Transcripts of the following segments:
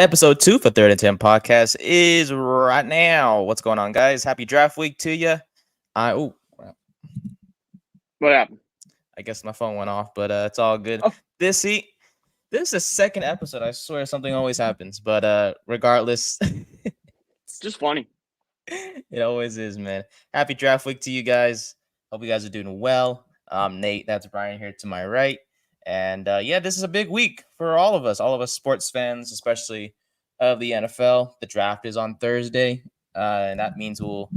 Episode 2 for Third and 10 podcast is right now. What's going on, guys? Happy draft week to you. Well, What happened? I guess my phone went off, but it's all good. Oh, This is the second episode. I swear something always happens, but regardless, just funny. it always is, man. Happy draft week to you guys. Hope you guys are doing well. Nate, that's Brian here to my right. And yeah, this is a big week for all of us sports fans, especially of the NFL. The draft is on Thursday, and that means we'll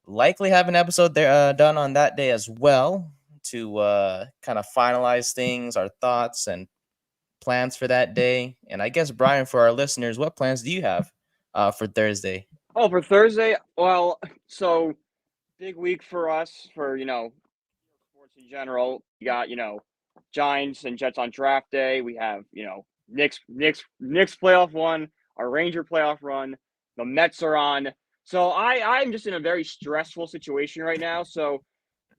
likely have an episode there done on that day as well to kind of finalize things, our thoughts and plans for that day. And I guess Brian, for our listeners, what plans do you have for Thursday? Oh, for Thursday, well, so big week for us for sports in general. We got Giants and Jets on draft day. We have Knicks playoff run, our Ranger playoff run. The Mets are on. So I'm just in a very stressful situation right now. So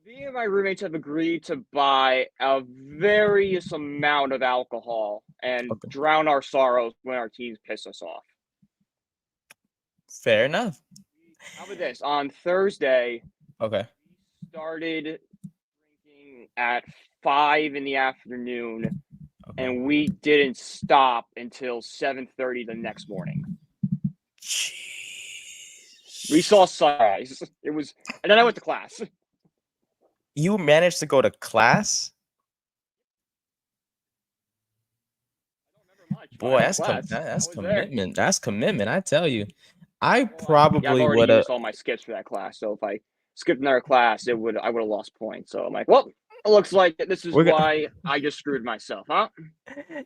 me and my roommates have agreed to buy a various amount of alcohol and Okay, drown our sorrows when our teams piss us off. fair enough. How about this? On Thursday, Okay. we started drinking at 5 in the afternoon, Okay. and we didn't stop until 7:30 the next morning. We Jeez. saw sunrise. It was, and then I went to class. You managed to go to class? I don't remember much, but I Boy, went to class. I that's was there. commitment. That's commitment, I tell you. I Yeah, I've probably already would have. used all my skips for that class. So if I skipped another class, I would have lost points. So I'm like, well, it looks like this is We're gonna. why I just screwed myself, huh?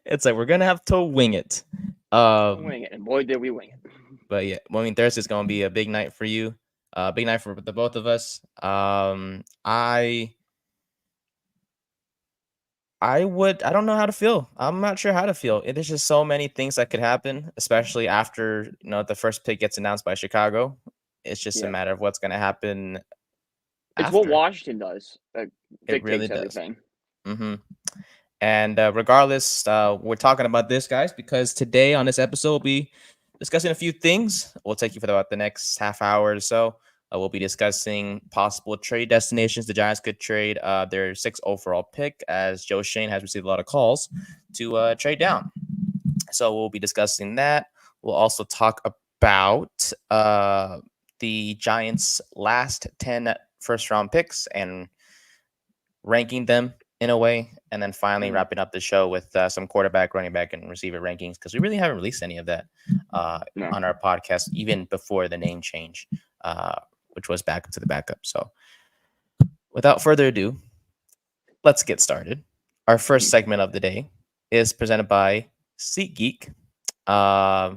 It's like we're gonna have to wing it. Gonna wing it, and boy, did we wing it. But yeah, well, I mean Thursday's gonna be a big night for you. Big night for the both of us. I don't know how to feel. I'm not sure how to feel. There's just so many things that could happen, especially after the first pick gets announced by Chicago. It's just a Yeah, matter of what's gonna happen it's what after. Washington does that It really dictates does. everything. hmm And regardless, we're talking about this, guys, because today on this episode we'll be discussing a few things. We'll take you for about the next half hour or so. We'll be discussing possible trade destinations the Giants could trade their sixth overall pick, as Joe Shane has received a lot of calls to trade down. So we'll be discussing that. We'll also talk about the Giants' last 10 first round picks and ranking them in a way, and then finally Mm, wrapping up the show with some quarterback, running back, and receiver rankings, because we really haven't released any of that no. on our podcast even before the name change, which was back to the backup. So without further ado, let's get started. Our first segment of the day is presented by SeatGeek.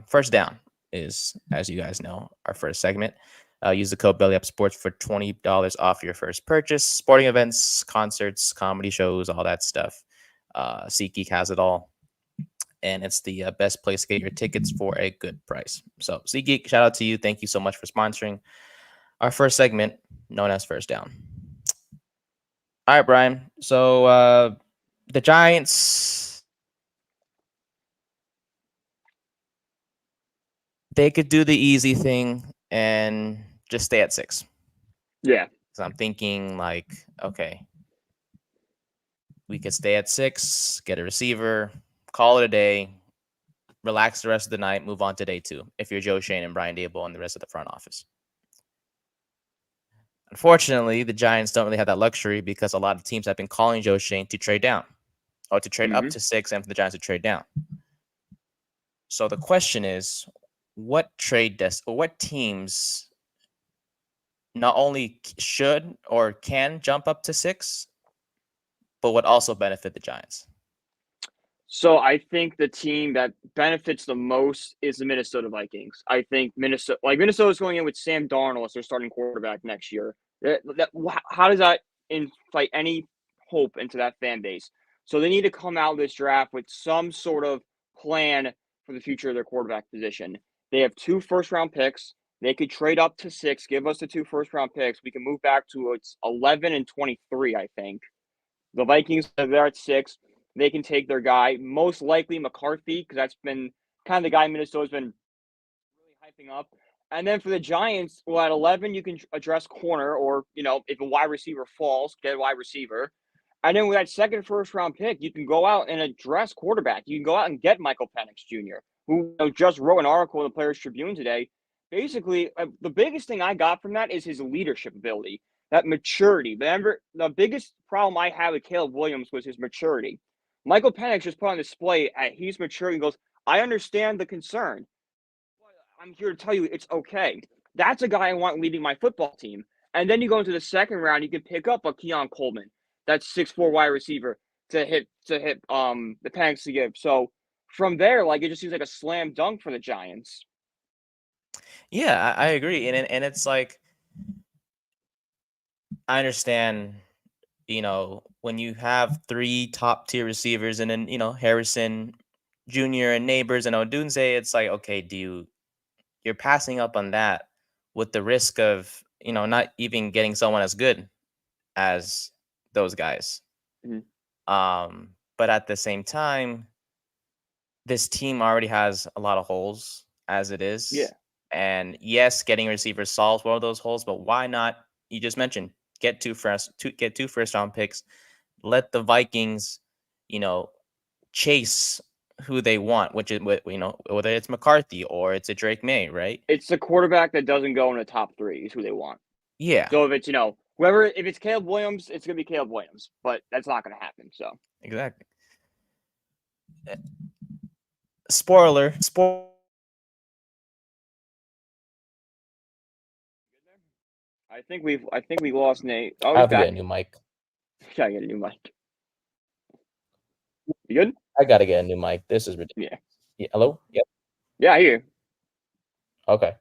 First down is, as you guys know, our first segment. Use the code BELLYUPSPORTS for $20 off your first purchase. Sporting events, concerts, comedy shows, all that stuff. SeatGeek has it all, and it's the best place to get your tickets for a good price. So, SeatGeek, shout out to you. Thank you so much for sponsoring our first segment, known as First Down. All right, Brian. So, the Giants, they could do the easy thing and just stay at 6. Yeah, So I'm thinking like, okay, we could stay at 6, get a receiver, call it a day, relax the rest of the night, move on to day 2. If you're Joe Shane and Brian Dable and the rest of the front office. Unfortunately, the Giants don't really have that luxury because a lot of teams have been calling Joe Shane to trade down or to trade up hmm to 6 and for the Giants to trade down. So the question is, what what teams not only should or can jump up to 6, but would also benefit the Giants? So I think the team that benefits the most is the Minnesota Vikings. I think Minnesota's going in with Sam Darnold as their starting quarterback next year. How does that invite any hope into that fan base? So they need to come out of this draft with some sort of plan for the future of their quarterback position. They have 2 first round picks. They could trade up to 6, give us the 2 first round picks. We can move back to it's 11 and 23, I think. The Vikings are there at 6. They can take their guy, most likely McCarthy, because that's been kind of the guy Minnesota's been really hyping up. And then for the Giants, well, at 11, you can address corner, or if a wide receiver falls, get a wide receiver. And then with that second first round pick, you can go out and address quarterback. You can go out and get Michael Penix Jr., who just wrote an article in the Players Tribune today. Basically, the biggest thing I got from that is his leadership ability, that maturity. Remember, the biggest problem I had with Caleb Williams was his maturity. Michael Penix just put on display at he's mature and goes, I understand the concern. I'm here to tell you it's okay. That's a guy I want leading my football team. And then you go into the second round, you can pick up a Keon Coleman, that 6'4" wide receiver to hit the Panthers to give. So from there, like, it just seems like a slam dunk for the Giants. Yeah, I agree, and it's like, I understand, when you have three top tier receivers, and then Harrison Jr. and Neighbors and Odunze, it's like, okay, you're passing up on that with the risk of not even getting someone as good as those guys. Mhm. But at the same time, this team already has a lot of holes as it is. Yeah. And yes, getting receivers solves one of those holes, but why not? You just mentioned get two first round picks. Let the Vikings, chase who they want, which is whether it's McCarthy or it's a Drake May, right? It's the quarterback that doesn't go in the top 3 is who they want. Yeah. So if it's, whoever, if it's Caleb Williams, it's going to be Caleb Williams, but that's not going to happen. So Exactly. Spoiler. I think we lost Nate. Oh, I he's have to back. get a new mic. Gotta get a new mic. You good? I gotta get a new mic. This is ridiculous. Yeah. Hello? Yep. Yeah, I hear you. Okay.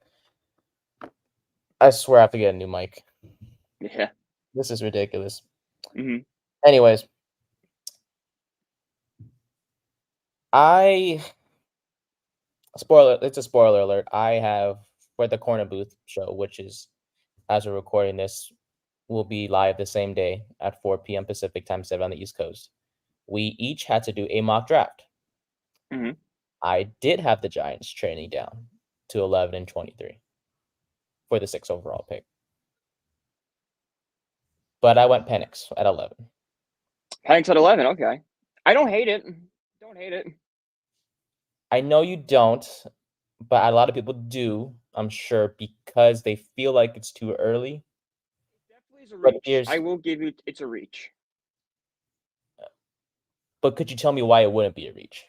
I swear I have to get a new mic. Yeah. This is ridiculous. Mm-hmm. Anyways, it's a spoiler alert. I have, for the Corner Booth show, which is, as we're recording this, will be live the same day at 4 p.m. Pacific time, 7 on the East Coast. We each had to do a mock draft. Mm-hmm. I did have the Giants training down to 11 and 23 for the 6th overall pick. But I went Penix at 11. Penix at 11, okay. I don't hate it. Don't hate it. I know you don't, but a lot of people do, I'm sure, because they feel like it's too early. It definitely is a reach. I will give you, it's a reach. But could you tell me why it wouldn't be a reach?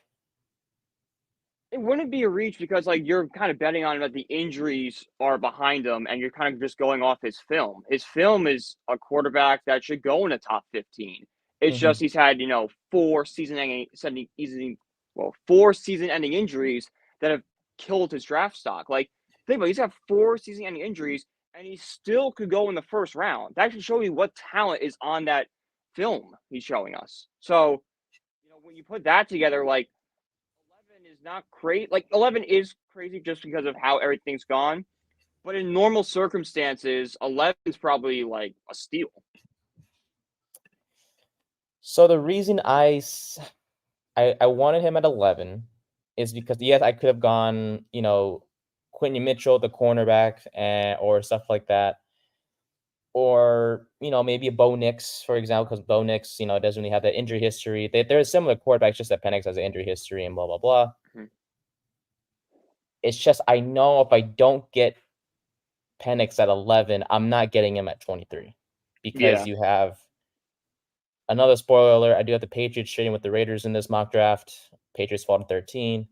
It wouldn't be a reach because, like, you're kind of betting on that the injuries are behind him, and you're kind of just going off his film. His film is a quarterback that should go in the top 15. It's just he's had, 4 season-ending injuries that have killed his draft stock. Like, think about it, he's got 4 season-ending injuries, and he still could go in the first round. That should show you what talent is on that film he's showing us. So, when you put that together, like, 11 is not crazy. Like, 11 is crazy just because of how everything's gone. But in normal circumstances, 11 is probably like a steal. So the reason I wanted him at 11 is because, yes, I could have gone, Quentin Mitchell, the cornerback, or stuff like that. Or, maybe a Bo Nix, for example, because Bo Nix, doesn't really have that injury history. They're a similar quarterbacks, just that Penix has an injury history and blah, blah, blah. Mm-hmm. It's just, I know if I don't get Penix at 11, I'm not getting him at 23. Because you have, another spoiler alert, I do have the Patriots trading with the Raiders in this mock draft. Patriots fall to 13.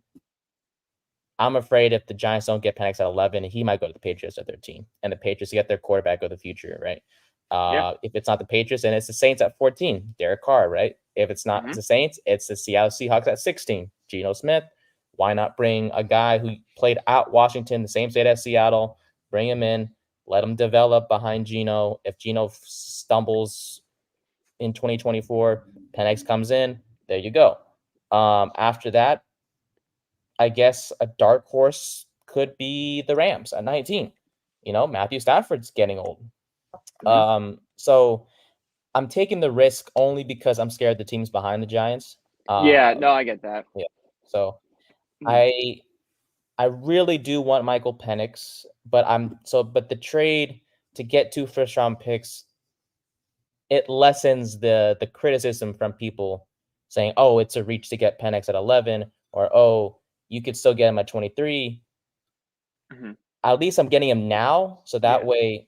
I'm afraid if the Giants don't get Penix at 11, he might go to the Patriots at 13. And the Patriots get their quarterback of the future, right? If it's not the Patriots, then it's the Saints at 14. Derek Carr, right? If it's not the Saints, it's the Seattle Seahawks at 16. Geno Smith. Why not bring a guy who played at Washington, the same state as Seattle, bring him in, let him develop behind Geno. If Geno stumbles in 2024, Penix comes in, there you go. After that, I guess a dark horse could be the Rams at 19. Matthew Stafford's getting old. So I'm taking the risk only because I'm scared the team's behind the Giants. No, I get that. Yeah. So I really do want Michael Penix, but the trade to get 2 first round picks, it lessens the criticism from people saying, "Oh, it's a reach to get Penix at 11," or "Oh, you could still get him at 23." Mhm. At least I'm getting him now, so that Yeah. way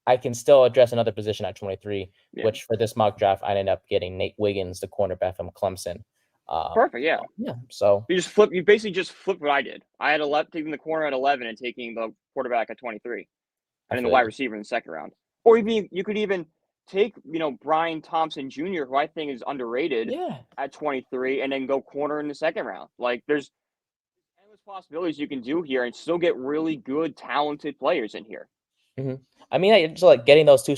I can still address another position at 23, Yeah. which for this mock draft, I ended up getting Nate Wiggins, the cornerback from Clemson. Perfect. Yeah. Yeah, so You basically just flipped what I did. I had taking the corner at 11 and taking the quarterback at 23, I and then the feel wide you. receiver in the second round. Or even you could even take, Brian Thompson Jr., who I think is underrated Yeah. at 23, and then go corner in the second round. Like there's endless possibilities you can do here and still get really good, talented players in here. Mhm. I mean, just like getting those two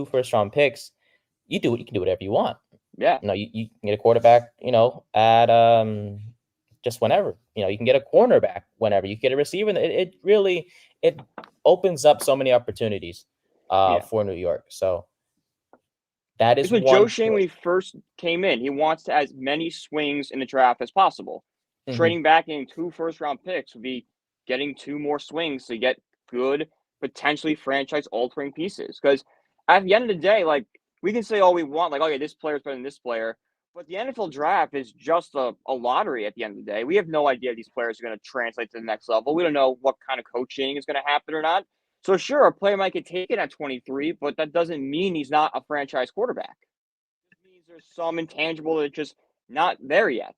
first round picks, you can do whatever you want. Yeah. You can get a quarterback, at just whenever. You can get a cornerback whenever. You can get a receiver. It really it opens up so many opportunities Yeah. for New York. So that It's is with Joe one Shane when choice. he first came in. He wants to as many swings in the draft as possible. Mhm. Trading back in 2 first round picks would be getting 2 more swings to get good, potentially franchise altering pieces. Because at the end of the day, like we can say all we want, like, okay, this player is better than this player. But the NFL draft is just a lottery at the end of the day. We have no idea if these players are going to translate to the next level. We don't know what kind of coaching is going to happen or not. So sure, a player might get taken at 23, but that doesn't mean he's not a franchise quarterback. It just means there's some intangible that's just not there yet.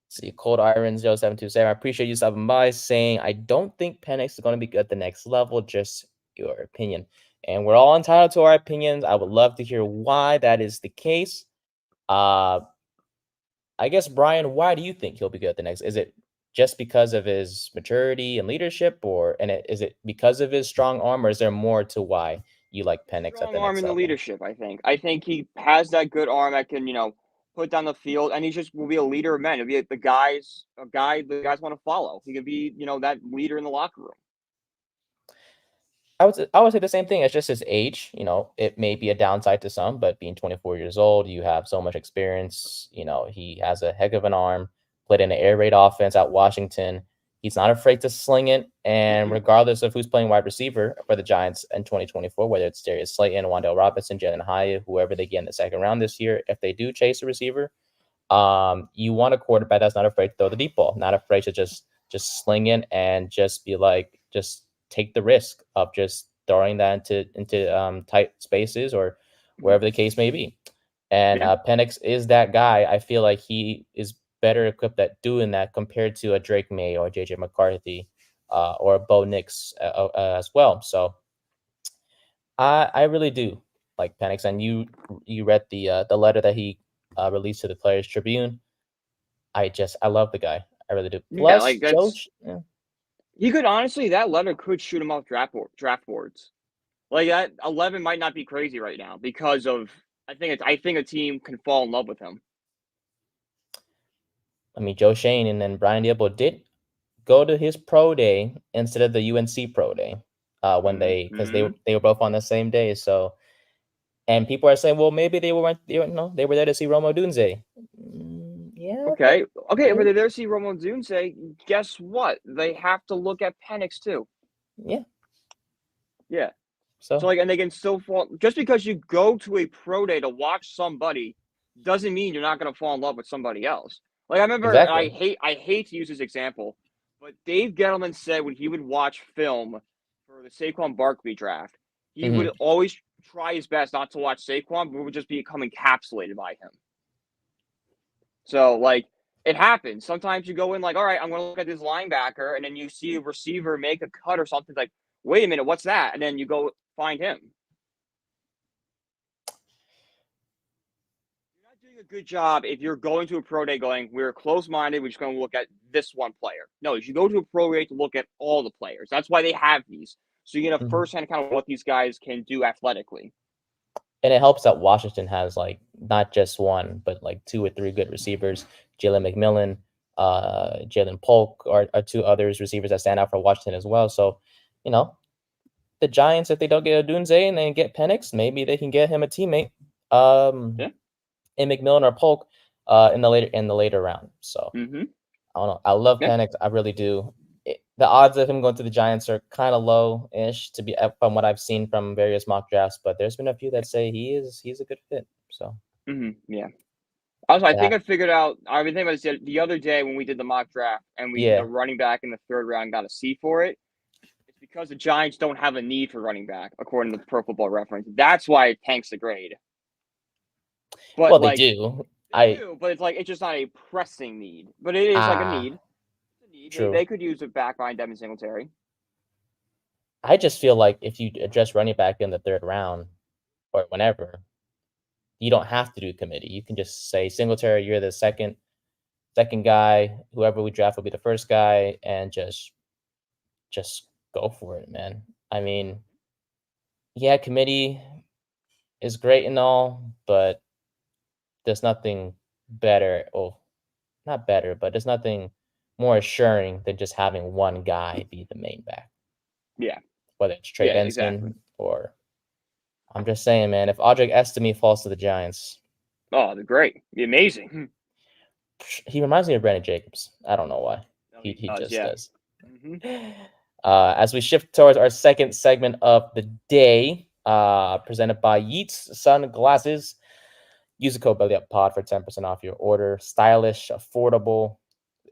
See, Cold Irons 0727. I appreciate you stopping by saying I don't think Penix is going to be good at the next level. Just your opinion. And we're all entitled to our opinions. I would love to hear why that is the case. Uh, I guess, Brian, why do you think he'll be good at the next? Is it just because of his maturity and leadership, is it because of his strong arm, or is there more to why you like Penix at Strong the arm next in the level? leadership, I think. I think he has that good arm that can, put down the field, and he just will be a leader of men. He'll be the guys, a guy the guys want to follow. He could be, that leader in the locker room. I would say the same thing. It's just his age. It may be a downside to some, but being 24 years old, you have so much experience. He has a heck of an arm. Played in an air raid offense at Washington. He's not afraid to sling it. And Hmm. regardless of who's playing wide receiver for the Giants in 2024, whether it's Darius Slayton, Wandale Robinson, Jalen Hyatt, whoever they get in the second round this year, if they do chase a receiver, you want a quarterback that's not afraid to throw the deep ball, not afraid to just sling it and just be like, just take the risk of just throwing that into tight spaces or Hmm. wherever the case may be. And Yeah. Penix is that guy. I feel like he is better equipped at doing that compared to a Drake May or JJ McCarthy or a Bo Nix as well. So I really do like Penix, and you read the letter that he released to the Players Tribune. I love the guy. I really do. Yeah, Plus, like that's Yeah. he could honestly that letter could shoot him off draft boards. Like that 11 might not be crazy right now because of I think a team can fall in love with him. I mean, Joe Shane and then Brian Diablo did go to his pro day instead of the UNC pro day when because Mm-hmm. they were both on the same day. So, and people are saying, well, maybe they were there to see Romo Dunze. Yeah, okay, Okay. Okay, but maybe. if they see Romo say, guess what? They have to look at Penix too. Yeah. Yeah. So So like, and they can still fall just because you go to a pro day to watch somebody doesn't mean you're not gonna fall in love with somebody else. Like I remember, and exactly. I hate to use this example, but Dave Gettleman said when he would watch film for the Saquon Barkley draft, he would Hmm. always try his best not to watch Saquon, but would just become encapsulated by him. So like it happens. Sometimes you go in like, all right, I'm going to look at this linebacker, and then you see a receiver make a cut or something. Like, wait a minute, what's that? And then you go find him. You're not doing a good job if you're going to a pro day going, we're close minded, we're just going to look at this one player. No, you should go to a pro day to look at all the players. That's why they have these. So you get a Hmm. first hand kind of what these guys can do athletically. And it helps that Washington has like not just one, but like two or three good receivers. Jalen McMillan, Jalen Polk are two others receivers that stand out for Washington as well. So, you know, the Giants, if they don't get Odunze and they get Penix, maybe they can get him a teammate Yeah. in McMillan or Polk in the later round. So Mm-hmm. I don't know. I love Yeah. Penix. I really do. The odds of him going to the Giants are kind of low-ish to be from what I've seen from various mock drafts, but there's been a few that say he's a good fit. So Yeah. Also, I think that I figured out. I've been thinking about this the other day when we did the mock draft and we did a yeah. running back in the third round, got a C for it. It's because the Giants don't have a need for running back, according to the Pro Football Reference. That's why it tanks the grade. But Well, they like do. they do, but it's like it's just not a pressing need. But it is like a Ah, need. It's a need. true. They could use a back behind Devin Singletary. I just feel like if you address running back in the third round or whenever, you don't have to do committee. You can just say Singletary, you're the second guy. Whoever we draft will be the first guy, and just go for it, man. I mean, yeah, committee is great and all, but there's nothing better. Oh, not better, but there's nothing more assuring than just having one guy be the main back, Yeah. whether it's Trey Yeah. Exactly. Benson or I'm just saying, man, if Audric Estime falls to the Giants, Oh, they're great. Be amazing. he reminds me of Brandon Jacobs. I don't know why. No, He he he does. just Yeah. does. hmm As we shift towards our second segment of the day, presented by Yeats Sunglasses. Use the code BELLYUPPOD for 10% off your order. Stylish, affordable.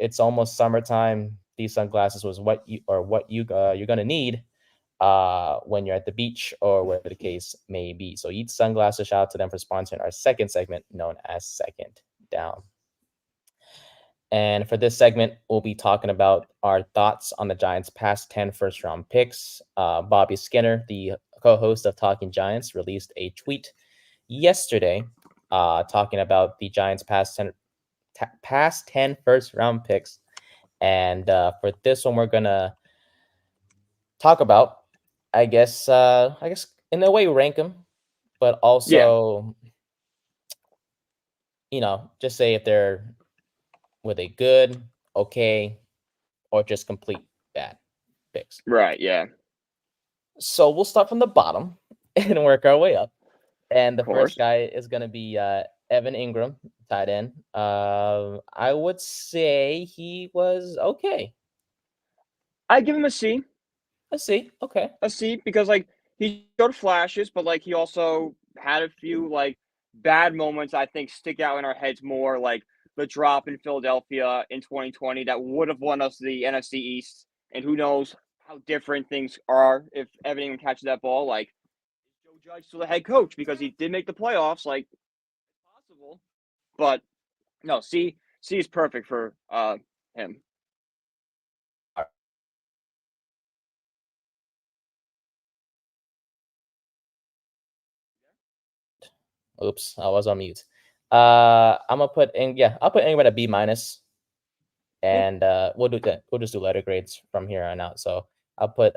It's almost summertime. These sunglasses was what you're gonna need when you're at the beach or wherever the case may be. So Yeats Sunglasses, shout out to them for sponsoring our second segment known as Second Down. And for this segment, we'll be talking about our thoughts on the Giants' past 10 first round picks. Bobby Skinner, the co host of Talking Giants, released a tweet yesterday talking about the Giants' past 10 first round picks. And for this one, we're going to talk about, I guess in a way, rank them, but Yeah. also, just say if were they good, okay, or just complete bad picks. Right. Yeah. So we'll start from the bottom and work our way up. And the Of first course. guy is going to be Evan Ingram, tight end. I would say he was okay. I give him a C. Let's see. Okay. A C because like he showed flashes, but like he also had a few like bad moments I think stick out in our heads more, like the drop in Philadelphia in 2020 that would have won us the NFC East. And who knows how different things are if Evan Ingram catches that ball. Like Joe Judge still the head coach because he did make the playoffs, like it's possible. But no, C is perfect for him. Oops, I was on mute. I'm gonna put in. Yeah, I'll put Ingram at a B minus, Yeah. and we'll do that. We'll just do letter grades from here on out. So I'll put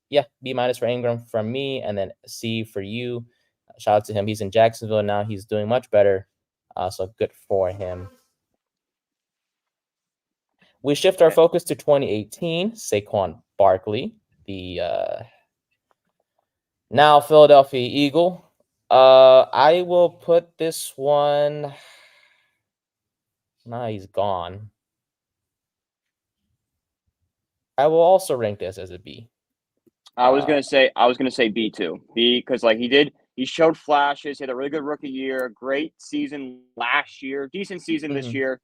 yeah, B minus for Ingram from me, and then C for you. Shout out to him. He's in Jacksonville now. He's doing much better. So good for him. We shift our Okay. focus to 2018. Saquon Barkley, the now Philadelphia Eagle. I will put this one. Nah, he's gone. I will also rank this as a B. I was gonna say B too. B because like he showed flashes. He had a really good rookie year, great season last year, decent season this Mhm, year.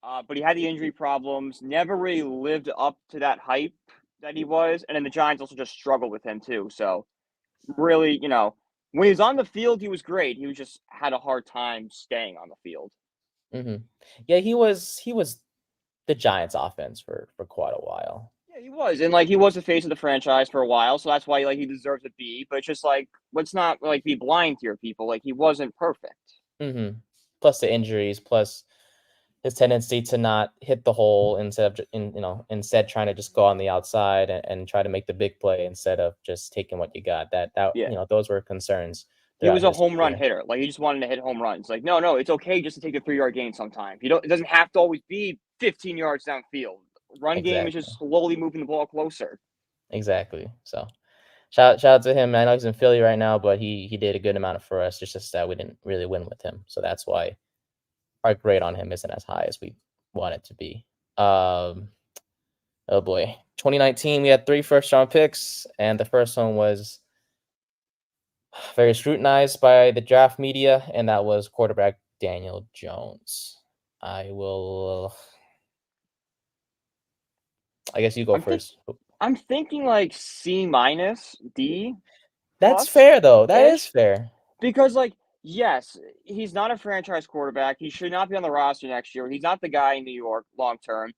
But he had the injury problems. Never really lived up to that hype that he was, and then the Giants also just struggled with him too. So really, when he was on the field, he was great. He was just had a hard time staying on the field. mhm. Yeah, he was the Giants' offense for quite a while. Yeah, he was, and like he was the face of the franchise for a while, so that's why like he deserves a B. But it's just like let's not like be blind here, people. Like he wasn't perfect. Mhm. Plus the injuries, plus his tendency to not hit the hole instead trying to just go on the outside and try to make the big play instead of just taking what you got. That Yeah, those were concerns he throughout was a his home run career. hitter. Like he just wanted to hit home runs. Like no, it's okay just to take a 3 yard gain sometimes. You don't. It doesn't have to always be 15 yards downfield. Run game is Exactly. just slowly moving the ball closer. Exactly. So shout out to him. I know he's in Philly right now, but he did a good amount for us. Just that we didn't really win with him. So that's why our grade on him isn't as high as we want it to be. Um, oh boy, 2019 we had 3 first-round picks, and the first one was very scrutinized by the draft media, and that was quarterback Daniel Jones. I guess you go first. I'm thinking like C minus D That's plus fair though. That is ish fair. because like yes, he's not a franchise quarterback. He should not be on the roster next year. He's not the guy in New York long term.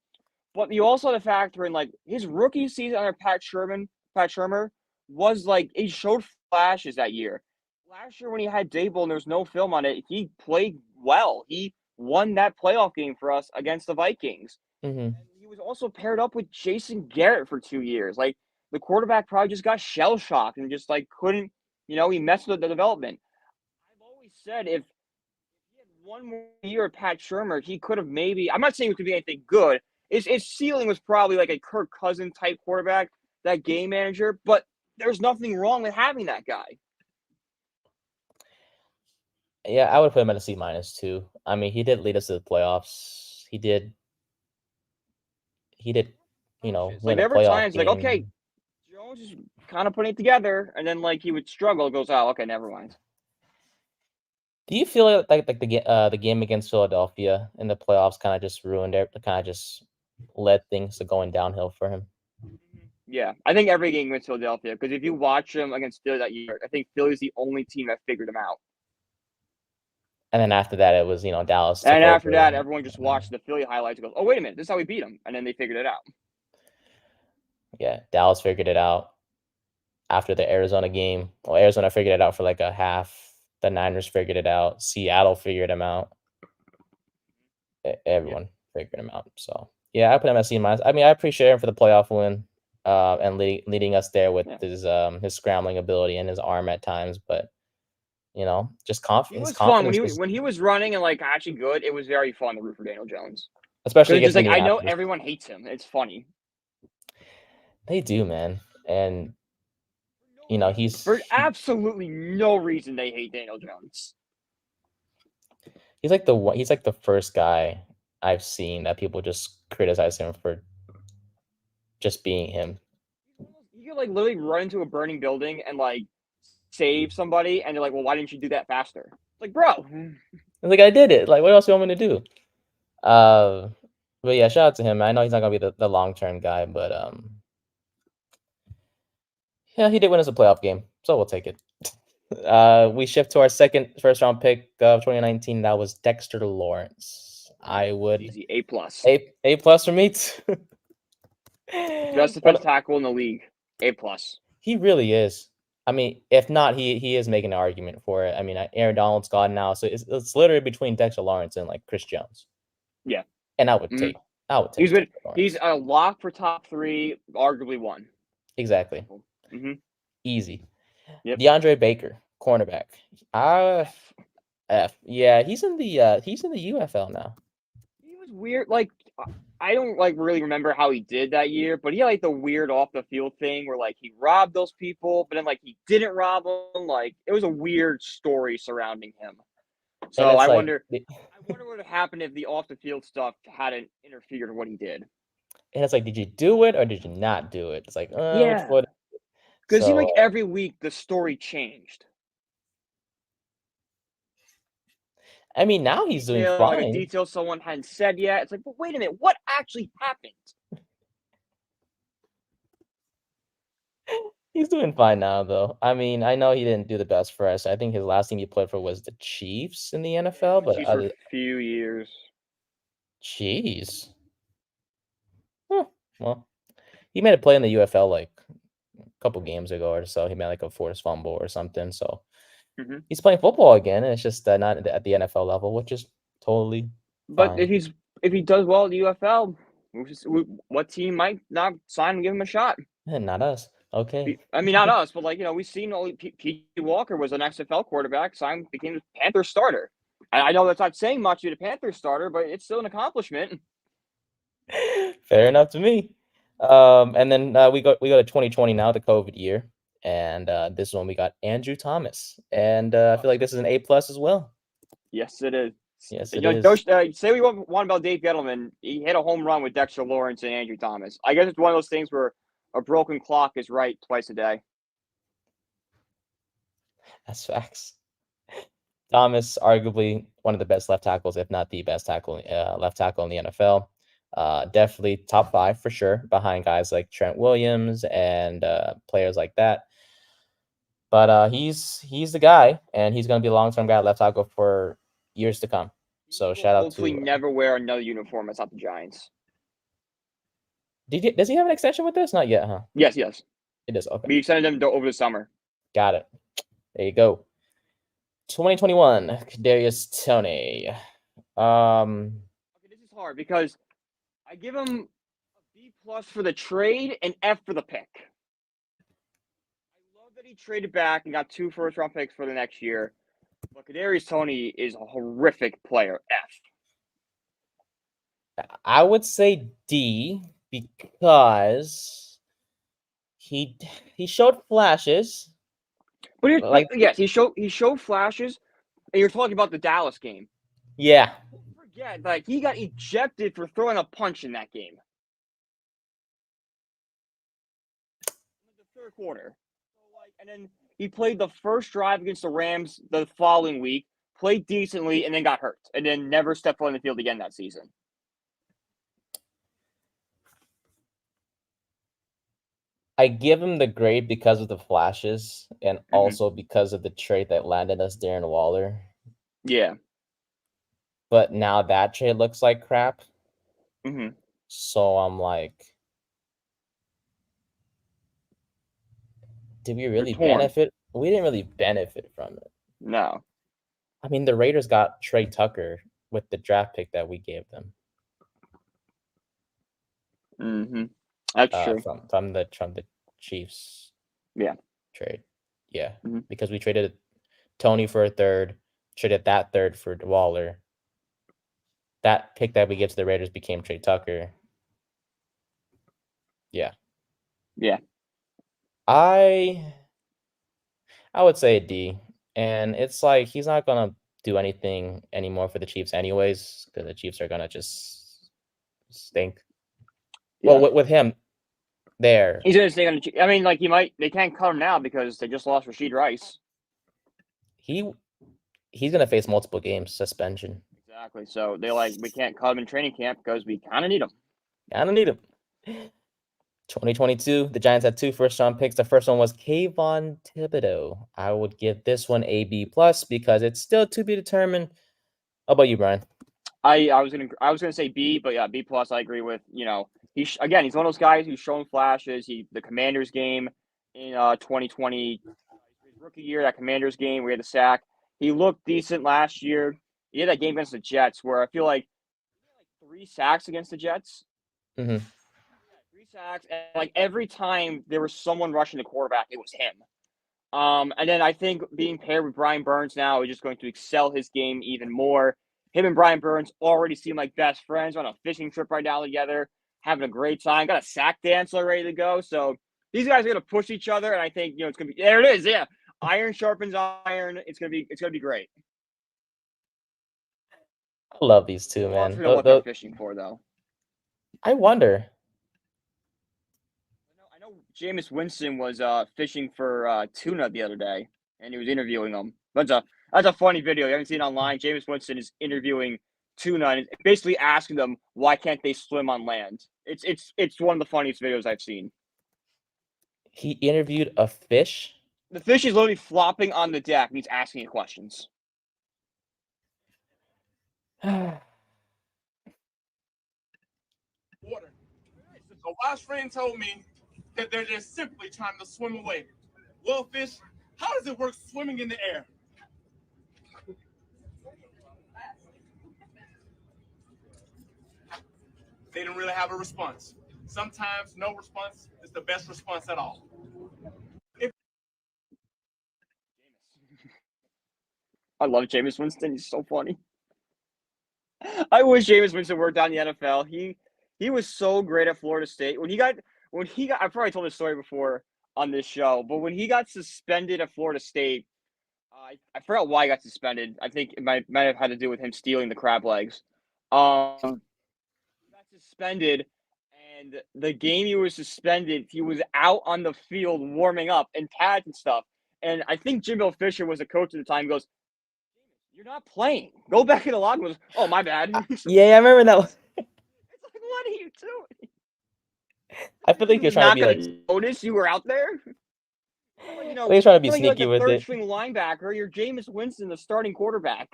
But you also have to factor in like his rookie season under Pat Shermer was like he showed flashes that year. Last year when he had Dable and there was no film on it, he played well. He won that playoff game for us against the Vikings. Hmm. And he was also paired up with Jason Garrett for 2 years. Like the quarterback probably just got shell shocked and just like couldn't, he messed with the development. I've always said if he had one more year of Pat Shermer, he could have maybe. I'm not saying it could be anything good. His ceiling was probably like a Kirk Cousins type quarterback, that game manager, but there's nothing wrong with having that guy. Yeah, I would put him at a C minus too. I mean, he did lead us to the playoffs. He did, Like win a there were playoff times like, okay, game. Jones is kind of putting it together, and then like he would struggle. It goes, oh, okay, never mind. Do you feel like the game against Philadelphia in the playoffs kind of just ruined it, kind of just led things to going downhill for him? Yeah, I think every game against Philadelphia, because if you watch him against Philly that year, I think Philly's the only team that figured him out. And then after that, it was Dallas took And after over. that, everyone just watched the Philly highlights and goes, oh, wait a minute, this is how we beat him. And then they figured it out. Yeah, Dallas figured it out after the Arizona game. Well, Arizona figured it out for like a half. The Niners figured it out. Seattle figured him out. Everyone figured him out. So yeah, I put him at C minus. I mean, I appreciate him for the playoff win, and leading us there with his scrambling ability and his arm at times. But just It his was fun when confidence was, he was running and like actually good. It was very fun to root for Daniel Jones especially because it's against just like I know Indianapolis. everyone hates him. It's funny. They do, man, and For absolutely no reason, they hate Daniel Jones. he's like the one. He's like the first guy I've seen that people just criticize him for just being him. You could like literally run into a burning building and like save somebody, and they're like, "Well, why didn't you do that faster?" Like, bro. Like, I did it. Like, what else do you want me to do? But yeah, shout out to him. I know he's not gonna be the long term guy, but yeah, he did win us a playoff game, so we'll take it. We shift to our second first round pick of 2019. That was Dexter Lawrence. I would Easy A plus. A plus for me too. Best defensive tackle in the league. A plus. He really is. I mean, if not, he is making an argument for it. I mean, Aaron Donald's gone now, so it's literally between Dexter Lawrence and like Chris Jones. Yeah, and I would take He's a lock for top 3, arguably 1. Exactly. Mm-hmm. Easy. Yep. DeAndre Baker, cornerback. F. Yeah, he's in the UFL now. He was weird. Like, I don't like really remember how he did that year, but he had like the weird off the field thing where like he robbed those people, but then like he didn't rob them. Like it was a weird story surrounding him. So I wonder what would have happened if the off the field stuff hadn't interfered with what he did. And it's like, did you do it or did you not do it? It's like, yeah, because it seemed like every week the story changed. I mean, now he's doing fine. Like a detail someone hadn't said yet. It's like, but wait a minute, what actually happened? He's doing fine now, though. I mean, I know he didn't do the best for us. I think his last team he played for was the Chiefs in the NFL, but for a few years. Jeez. Huh. Well, he made a play in the UFL like a couple games ago or so. He made like a forced fumble or something. So he's playing football again, and it's just not at the NFL level, which is totally But fine. if he does well at the UFL, what team might not sign and give him a shot? Not us. Okay. I mean, not us, but like we've seen P. Walker was an XFL quarterback, became a Panther starter. I know that's not saying much to be a Panther starter, but it's still an accomplishment. Fair enough to me. And then we go to 2020 now, the COVID year, and this one we got Andrew Thomas, and I feel like this is an A plus as well. Yes, it is. Yes, You it know, is. say we want about Dave Gettleman. He hit a home run with Dexter Lawrence and Andrew Thomas. I guess it's one of those things where a broken clock is right twice a day. That's facts. Thomas, arguably one of the best left tackles, if not the best left tackle in the NFL. Definitely top 5 for sure, behind guys like Trent Williams and players like that. But he's the guy, and he's going to be a long-term guy at left tackle for years to come. So He will shout out hopefully to. never wear another uniform that's not the Giants. Does he have an extension with this? Not yet, huh? Yes, yes. It is. Okay. We extended him over the summer. Got it. There you go. 2021, Kadarius Toney. Okay, this is hard because I give him a B+ for the trade and F for the pick. I love that he traded back and got 2 first-round picks for the next year. But Kadarius Toney is a horrific player. F. I would say D because he showed flashes. But yes, he showed flashes. And you're talking about the Dallas game. Yeah. Forget, like, he got ejected for throwing a punch in that game. In the third quarter. So, and then he played the first drive against the Rams the following week, played decently, and then got hurt, and then never stepped on the field again that season. I give him the grade because of the flashes and also because of the trade that landed us Darren Waller. Yeah. But now that trade looks like crap. Mm-hmm. So I'm like, did we really benefit? We didn't really benefit from it. No. I mean, the Raiders got Trey Tucker with the draft pick that we gave them. Mm-hmm. That's true. From the Chiefs. Yeah. Trade. Yeah. Mm-hmm. Because we traded Toney for a third, traded that third for Waller. That pick that we gave to the Raiders became Trey Tucker. Yeah. Yeah. I would say a D. And it's like he's not gonna do anything anymore for the Chiefs anyways, because the Chiefs are gonna just stink. Yeah. Well, with him there, he's gonna stay on the. I mean, like they can't cut him now because they just lost Rashid Rice. He's gonna face multiple games suspension. Exactly. So we can't cut him in training camp because we kind of need him. 2022, the Giants had 2 first-round picks. The first one was Kayvon Thibodeau. I would give this one a B+ because it's still to be determined. How about you, Brian? I was gonna say B, but yeah, B+. I agree with. He's one of those guys who's shown flashes. The Commanders game in 2020, his rookie year, that Commanders game, we had the sack. He looked decent last year. He had that game against the Jets where I feel like he had 3 sacks against the Jets. Mm-hmm. 3 sacks, and every time there was someone rushing the quarterback, it was him. And then I think being paired with Brian Burns now is just going to excel his game even more. Him and Brian Burns already seem like best friends. On a fishing trip right now together, having a great time. Got a sack dancer ready to go. So these guys are gonna push each other, and I think it's gonna be there. It is, yeah. Iron sharpens iron. It's gonna be great. I love these two, man. What they're fishing for, though. I wonder. I know Jameis Winston was fishing for tuna the other day, and he was interviewing them. That's a funny video. You haven't seen it online. Jameis Winston is interviewing tuna and basically asking them why can't they swim on land. It's one of the funniest videos I've seen. He interviewed a fish. The fish is literally flopping on the deck and he's asking it questions. Water. A wise friend told me that they're just simply trying to swim away. Well, fish, how does it work swimming in the air? They didn't really have a response. Sometimes no response is the best response at all. I love Jameis Winston. He's so funny. I wish Jameis Winston worked out in the NFL. He was so great at Florida State. When he got I've probably told this story before on this show, but when he got suspended at Florida State, I forgot why he got suspended. I think it might have had to do with him stealing the crab legs. He got suspended, and the game he was suspended, he was out on the field warming up in pads and stuff. And I think Jimbo Fisher was a coach at the time. He goes, "You're not playing. Go back in the locker room." Oh, my bad. Yeah, I remember that. It's like, what are you doing? I feel like you're trying to be like. Notice you were out there. You know, He's trying to be you're sneaky like a with third it. string linebacker. You're Jameis Winston, the starting quarterback.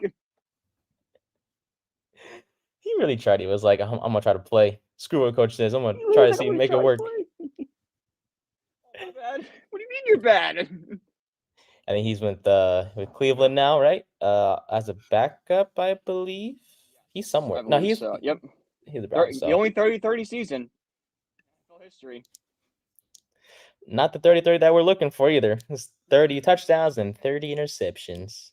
He really tried. He was like, I'm gonna try to play. Screw what coach says. I'm gonna try to see make it work. Oh, bad. What do you mean you're bad? I think he's with Cleveland now, right? As a backup, I believe. He's somewhere. No, he's yep. He's a Browns. The only 30-30 season. History. Not the 30-30 that we're looking for either. It's 30 touchdowns and 30 interceptions.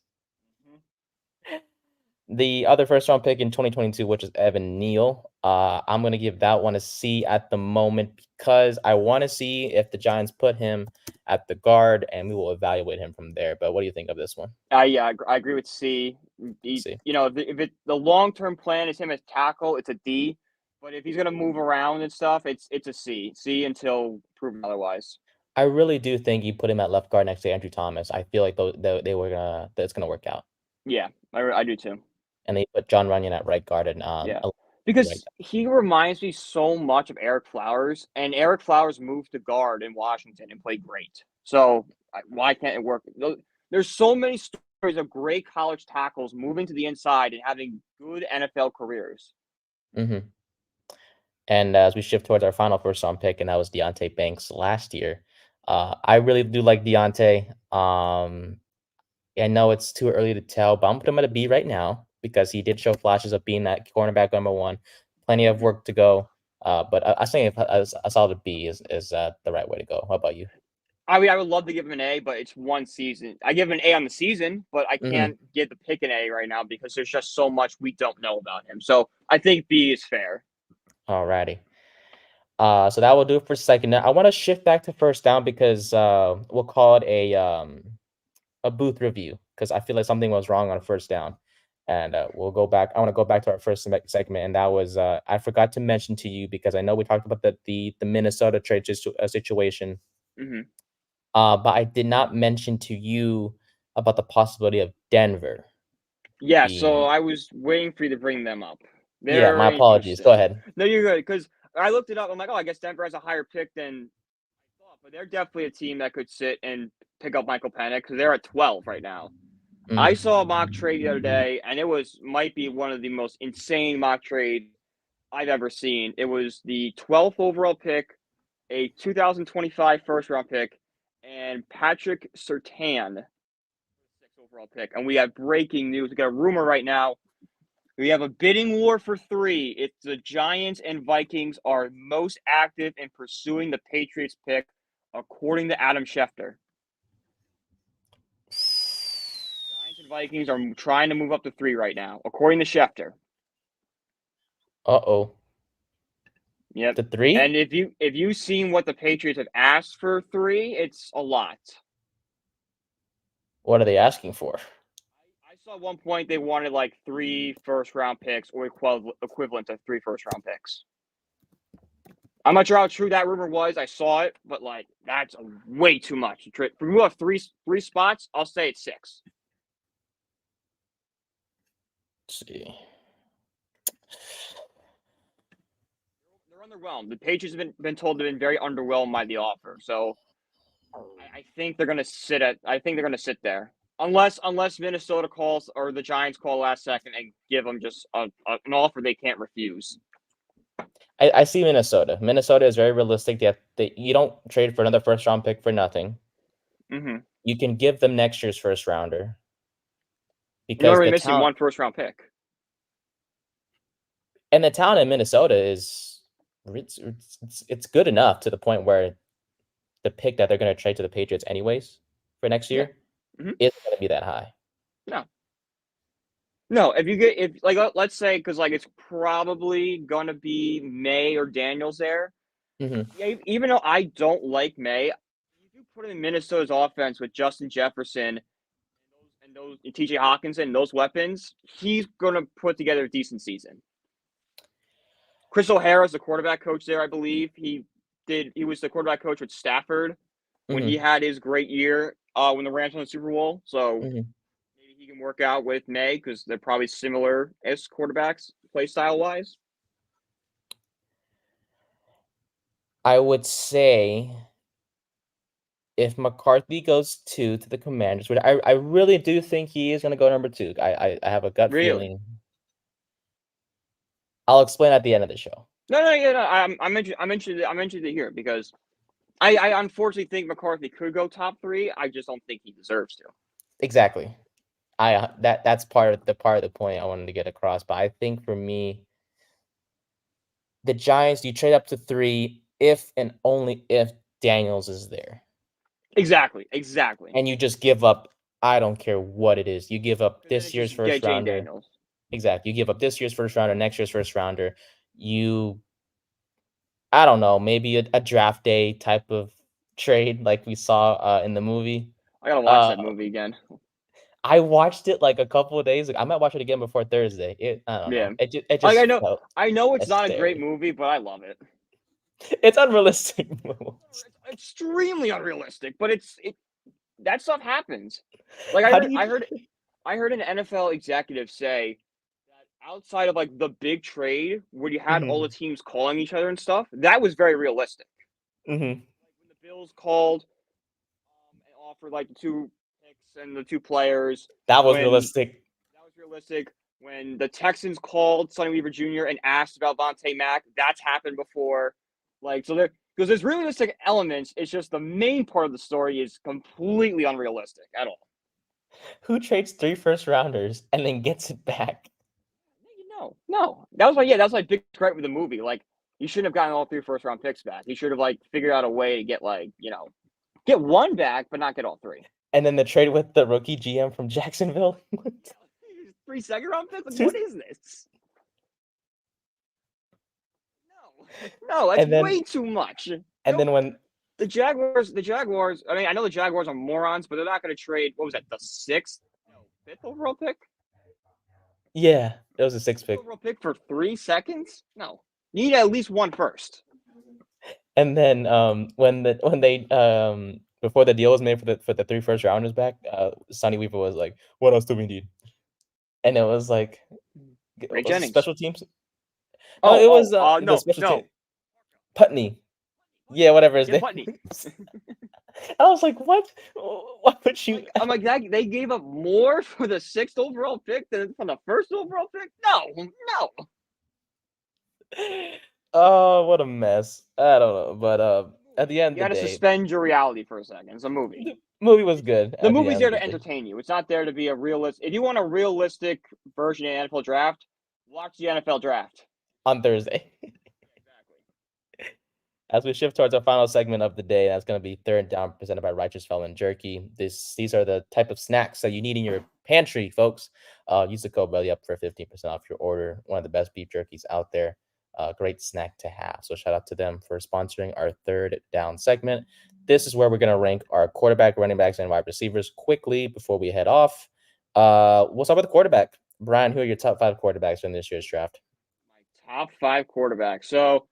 The other first-round pick in 2022, which is Evan Neal, I'm going to give that one a C at the moment because I want to see if the Giants put him at the guard, and we will evaluate him from there. But what do you think of this one? Yeah, I agree with C. C. You know, if the long-term plan is him as tackle, it's a D. But if he's going to move around and stuff, it's a C. C until proven otherwise. I really do think you put him at left guard next to Andrew Thomas. I feel like that's gonna work out. Yeah, I do too. And they put John Runyon at right guard and because he reminds me so much of Eric Flowers, and Eric Flowers moved to guard in Washington and played great. So why can't it work? There's so many stories of great college tackles moving to the inside and having good NFL careers. Mm-hmm. And as we shift towards our final first-round pick, and that was Deonte Banks last year. I really do like Deonte. I know it's too early to tell, but I'm putting him at a B right now because he did show flashes of being that cornerback number one. Plenty of work to go, but I think a solid B is the right way to go. How about you? I mean, I would love to give him an A, but it's one season. I give him an A on the season, but I can't give the pick an A right now because there's just so much we don't know about him. So I think B is fair. Alrighty. So that will do it for second. Now, I want to shift back to first down because we'll call it a booth review because I feel like something was wrong on first down. And we'll go back. I want to go back to our first segment, and that was I forgot to mention to you because I know we talked about the Minnesota trade situation. Mm-hmm. But I did not mention to you about the possibility of Denver. Yeah, so I was waiting for you to bring them up. Yeah, my apologies. Go ahead. No, you're good because I looked it up. I'm like, oh, I guess Denver has a higher pick than I thought, but they're definitely a team that could sit and pick up Michael Penix because they're at 12 right now. Mm-hmm. I saw a mock trade the other day, and it might be one of the most insane mock trades I've ever seen. It was the 12th overall pick, a 2025 first-round pick, and Patrick Surtain, 6th overall pick. And we have breaking news. We got a rumor right now. We have a bidding war for 3. It's the Giants and Vikings are most active in pursuing the Patriots pick, according to Adam Schefter. Giants and Vikings are trying to move up to 3 right now, according to Schefter. Uh-oh. Yep. To 3? And if you've seen what the Patriots have asked for 3, it's a lot. What are they asking for? I saw at one point they wanted like 3 first-round picks or equivalent to 3 first-round picks. I'm not sure how true that rumor was. I saw it, but like that's way too much. If we have three spots, I'll say it's 6. Let's see. They're underwhelmed. The Patriots have been told they've been very underwhelmed by the offer. So I think they're gonna sit there. Unless Minnesota calls or the Giants call last second and give them just an offer they can't refuse. I see Minnesota. Minnesota is very realistic. You don't trade for another first-round pick for nothing. Mm-hmm. You can give them next year's first rounder. Because you're already missing 1 first-round pick. And the talent in Minnesota is it's good enough to the point where the pick that they're going to trade to the Patriots anyways for next year isn't going to be that high. No, let's say because it's probably gonna be May or Daniels there. Mm-hmm. Yeah, even though I don't like May, you do put in Minnesota's offense with Justin Jefferson and and those TJ Hawkinson, those weapons, he's going to put together a decent season. Chris O'Hara is the quarterback coach there, I believe. He was the quarterback coach with Stafford when he had his great year when the Rams won the Super Bowl. So maybe he can work out with May because they're probably similar as quarterbacks play style wise. I would say if McCarthy goes 2 to the Commanders, which I really do think he is going to go number 2. I have a gut feeling. I'll explain at the end of the show. No. I'm interested to hear it because I unfortunately think McCarthy could go top 3. I just don't think he deserves to. Exactly. That's part of the point I wanted to get across. But I think for me, the Giants, you trade up to 3 if and only if Daniels is there. Exactly. And you just give up. I don't care what it is. You give up this year's first rounder. Daniels. Exactly. You give up this year's first rounder, next year's first rounder. I don't know, maybe a draft day type of trade like we saw in the movie. I gotta watch that movie again. I watched it like a couple of days ago. I might watch it again before Thursday. I don't know. It just I know it's not a great movie, but I love it. It's unrealistic. It's extremely unrealistic, but that stuff happens. Like I heard an NFL executive say that outside of like the big trade where you had all the teams calling each other and stuff, that was very realistic. Like when the Bills called and offered like the 2 picks and the 2 players, that was realistic. That was realistic. When the Texans called Sonny Weaver Jr. and asked about Vontae Mack, that's happened before. Like so, because there's realistic elements. It's just the main part of the story is completely unrealistic at all. Who trades 3 first rounders and then gets it back? No. That was my big gripe with the movie. Like, you shouldn't have gotten all 3 first round picks back. You should have like figured out a way to get get 1 back, but not get all 3. And then the trade with the rookie GM from Jacksonville. 3 second round picks. Like, what is this? No, that's way too much. And then when the Jaguars, I mean, I know the Jaguars are morons, but they're not going to trade, what was that, the 5th overall pick? Yeah, it was a 6th pick. Overall pick for 3 seconds? No. You need at least 1 first. And then when they before the deal was made for the 3 first rounders back, Sonny Weaver was like, "What else do we need?" And it was like, special teams. It was the special team. Putney. Yeah, whatever his name. Putney. I was like, what? Why would you? I'm like, they gave up more for the 6th overall pick than from the 1st overall pick? No. Oh, what a mess. I don't know. But at the end you got to suspend your reality for a second. It's a movie. The movie was good. The movie's there to entertain you. It's not there to be a realistic. If you want a realistic version of the NFL draft, watch the NFL draft on Thursday. As we shift towards our final segment of the day, that's going to be Third Down, presented by Righteous Felon Jerky. These are the type of snacks that you need in your pantry, folks. Use the code BELLYUP for 15% off your order. One of the best beef jerkies out there. Great snack to have. So shout out to them for sponsoring our Third Down segment. This is where we're going to rank our quarterback, running backs, and wide receivers quickly before we head off. We'll start with the quarterback. Brian, who are your top 5 quarterbacks in this year's draft? My top 5 quarterbacks. So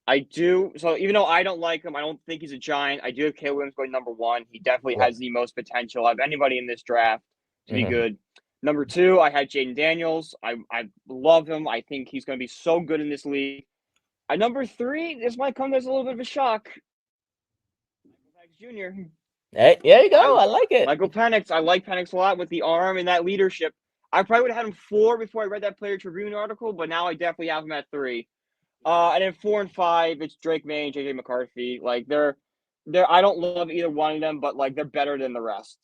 even though I don't like him, I don't think he's a giant. I do have Caleb Williams going number 1. He definitely has the most potential of anybody in this draft to be good. Number 2, I had Jaden Daniels. I love him. I think he's going to be so good in this league. At number 3, this might come as a little bit of a shock. Michael Penix Jr. Hey, there you go. I like it. Michael Penix. I like Penix a lot with the arm and that leadership. I probably would have had him 4 before I read that Player Tribune article, but now I definitely have him at 3. And then 4 and 5, it's Drake May and JJ McCarthy. Like they're I don't love either one of them, but like they're better than the rest.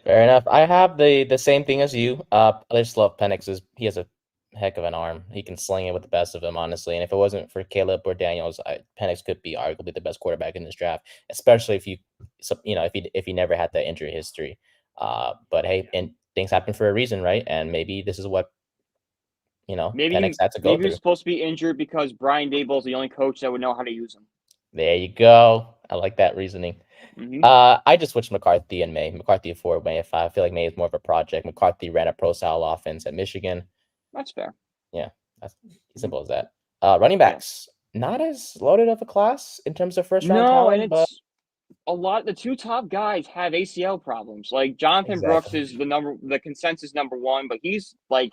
Fair enough. I have the same thing as you. I just love Penix. He has a heck of an arm. He can sling it with the best of them, honestly. And if it wasn't for Caleb or Daniels, Penix could be arguably the best quarterback in this draft, especially if he never had that injury history. But hey, and things happen for a reason, right? And maybe this is what Penix had to go through. Maybe he was supposed to be injured because Brian Daboll's the only coach that would know how to use him. There you go. I like that reasoning. Hmm. I just switched McCarthy and May. McCarthy at 4, May at 5. I feel like May is more of a project. McCarthy ran a pro-style offense at Michigan. That's fair. Yeah, that's Mhm. simple as that. Running Yeah. backs, not as loaded of a class in terms of first-round No, and talent, but it's a lot. The two top guys have ACL problems. Like Jonathan Brooks exactly. is the consensus number one, but he's like,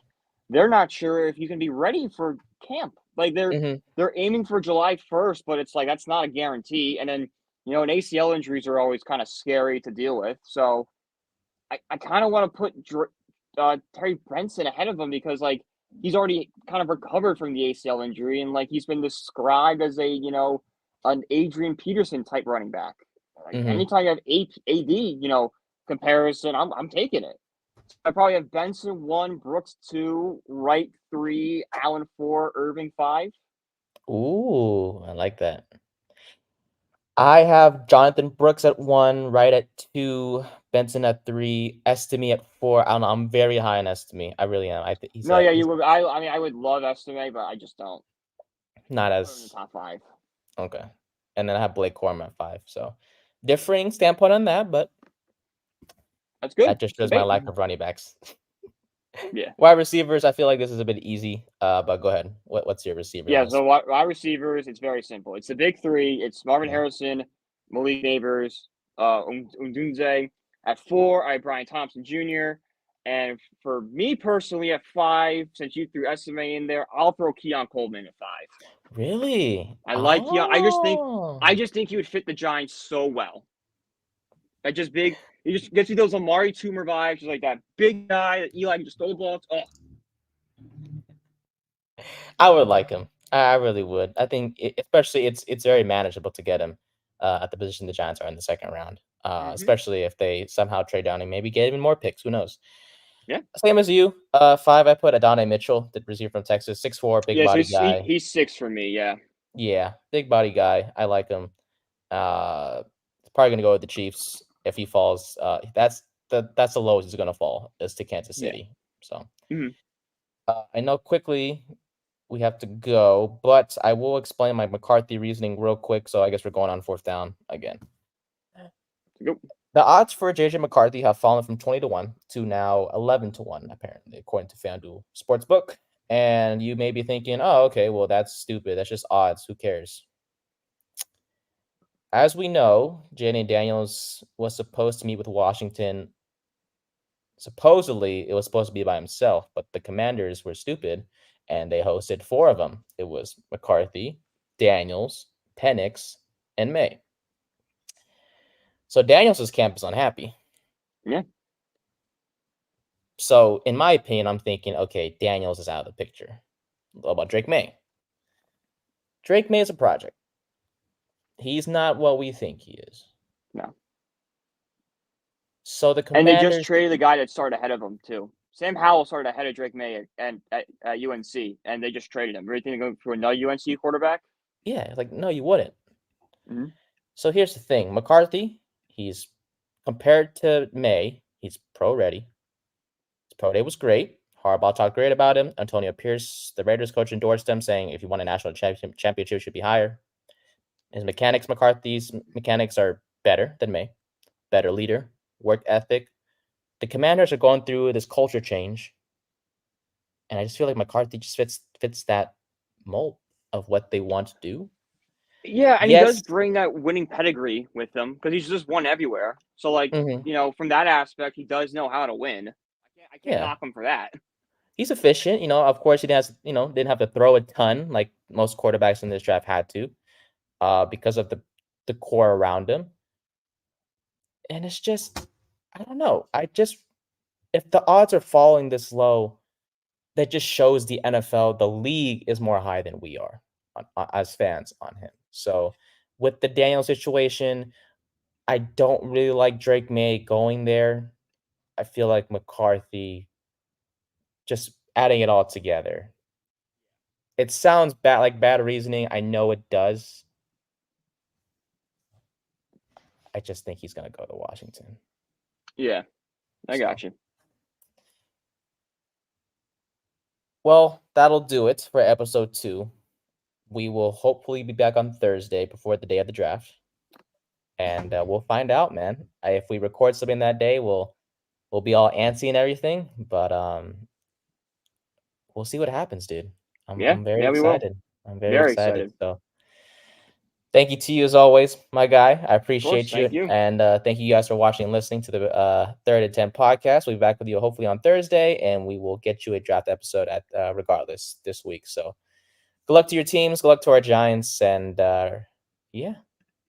they're not sure if he's gonna be ready for camp. Like Hmm. they're aiming for July 1st, but it's like that's not a guarantee. And then and ACL injuries are always kind of scary to deal with. So I kind of want to put Terry Benson ahead of him because like he's already kind of recovered from the ACL injury and like he's been described as an Adrian Peterson type running back. Like Hmm. anytime you have AD, comparison, I'm taking it. I probably have Benson 1, Brooks 2, Wright 3, Allen 4, Irving 5. Ooh, I like that. I have Jonathan Brooks at 1, Wright at 2, Benson at 3, Estime at 4. I don't know. I'm very high on Estime. I really am. I think No, yeah, you he's would. I mean, I would love Estimate, but I just don't. not Put him in the as top 5. okay. And then I have Blake Corum at 5. So differing standpoint on that, but That's good. that just It's shows my debate. lack of running backs. Yeah. Wide receivers, I feel like this is a bit easy. But go ahead. What's your receiver Yeah, list? so wide receivers, it's very simple. It's the big three. It's Marvin Yeah. Harrison, Malik Neighbors, Undunze. At 4, I have Brian Thompson Jr. And for me personally, at 5, since you threw SMA in there, I'll throw Keon Coleman at 5. Really? I like Keon. Oh. I just think he would fit the Giants so well. Like just big. He just gets you those Amari Toomer vibes, just like that big guy that Eli can just throw the ball. Oh, I would like him. I really would. I think, especially, it's very manageable to get him at the position the Giants are in the second round. mm-hmm. Especially if they somehow trade down and maybe get even more picks. Who knows? Yeah. Same as you. 5, I put Adonai Mitchell, the receiver from Texas, 6'4", big Yeah, so body guy. he's 6 for me. Yeah. Yeah, big body guy. I like him. Probably gonna go with the Chiefs if he falls. That's the lowest he's gonna fall is to Kansas Yeah. City. So Mm-hmm. I know quickly we have to go, but I will explain my McCarthy reasoning real quick. So I guess we're going on 4th down again. Go. The odds for JJ McCarthy have fallen from 20 to 1 to now 11 to 1, apparently, according to FanDuel Sportsbook. And you may be thinking, oh, okay, well, that's stupid. That's just odds. Who cares? As we know, Jalen Daniels was supposed to meet with Washington. Supposedly, it was supposed to be by himself, but the Commanders were stupid and they hosted 4 of them. It was McCarthy, Daniels, Penix, and May. So Daniels' camp is unhappy. Yeah. So, in my opinion, I'm thinking, okay, Daniels is out of the picture. What about Drake May? Drake May is a project. He's not what we think he is. No. So the And they just Commanders, traded the guy that started ahead of him too. Sam Howell started ahead of Drake May at UNC, and they just traded him. Really think they're going for another UNC quarterback? yeah, like, no, you wouldn't. Mm-hmm. So here's the thing. McCarthy, he's compared to May, he's pro ready. His pro day was great. Harbaugh talked great about him. Antonio Pierce, the Raiders coach, endorsed him, saying if you want a national championship, you should be higher. His mechanics, McCarthy's mechanics are better than May. Better leader, work ethic. The Commanders are going through this culture change, and I just feel like McCarthy just fits that mold of what they want to do. Yeah, and he does Yes. bring that winning pedigree with him because he's just won everywhere. So, like, Hmm. from that aspect, he does know how to win. I can't Yeah. knock him for that. He's efficient. Of course, he didn't have to throw a ton like most quarterbacks in this draft had to, because of the core around him. And it's just, I don't know. If the odds are falling this low, that just shows the NFL, the league is more high than we are as fans on him. So with the Daniel situation, I don't really like Drake May going there. I feel like McCarthy just adding it all together. It sounds bad, like bad reasoning. I know it does. I just think he's going to go to Washington. Yeah, I got you. Well, that'll do it for episode 2. we will hopefully be back on Thursday before the day of the draft, and we'll find out, man. If we record something that day, we'll be all antsy and everything, but we'll see what happens, dude. I'm very we will. excited. I'm very Very excited. excited. So thank you to you as always, my guy. I appreciate you. thank you. And thank you guys for watching and listening to the 3rd and 10 podcast. We'll be back with you hopefully on Thursday, and we will get you a draft episode at regardless this week. So good luck to your teams. Good luck to our Giants. And yeah.